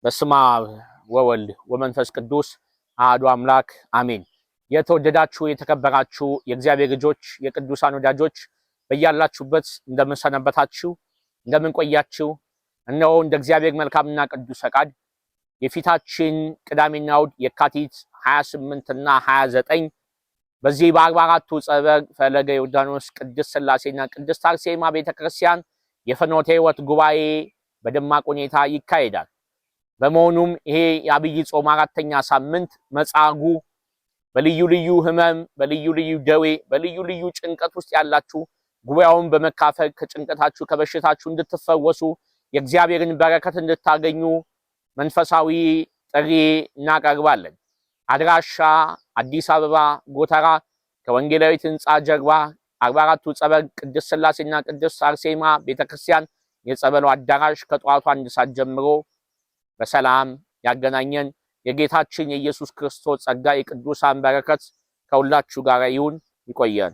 በስመ አብ ወወልድ ወመንፈስ ቅዱስ አሐዱ አምላክ አሜን። የተወደዳችሁ የተከበራችሁ የእግዚአብሔር ልጆች የቅዱሳን ወዳጆች በያላችሁበት እንደምን ሰነበታችሁ? እንደምን ቆያችሁ? እነሆ እንደ እግዚአብሔር መልካምና ቅዱስ ፈቃድ የፊታችን ቅዳሜና እሑድ የካቲት 28 እና 29 በዚህ በ44ቱ ጸበል ፈለገ ዮርዳኖስ ቅድስት ሥላሴና ቅድስት አርሴማ ቤተክርስቲያን የፍኖተ ሕይወት ጉባኤ በደማቅ ሁኔታ ይካሄዳል። በመሆኑም ይሄ የአብይ ጾም አራተኛ ሳምንት መጻጉዕ በልዩ ልዩ ህመም፣ በልዩ ልዩ ደዌ፣ በልዩ ልዩ ጭንቀት ውስጥ ያላችሁ ጉባኤውን በመካፈል ከጭንቀታችሁ ከበሽታችሁ እንድትፈወሱ የእግዚአብሔርን በረከት እንድታገኙ መንፈሳዊ ጥሪ እናቀርባለን። አድራሻ አዲስ አበባ ጎተራ ከወንጌላዊት ህንጻ ጀርባ 44ቱ ጸበል ቅድስት ሥላሴና ቅድስት አርሴማ ቤተክርስቲያን የጸበሉ አዳራሽ ከጠዋቱ 1 ሰዓት ጀምሮ በሰላም ያገናኘን የጌታችን የኢየሱስ ክርስቶስ ጸጋ የቅዱሳን በረከት ከሁላችሁ ጋር ይሁን። ይቆየን።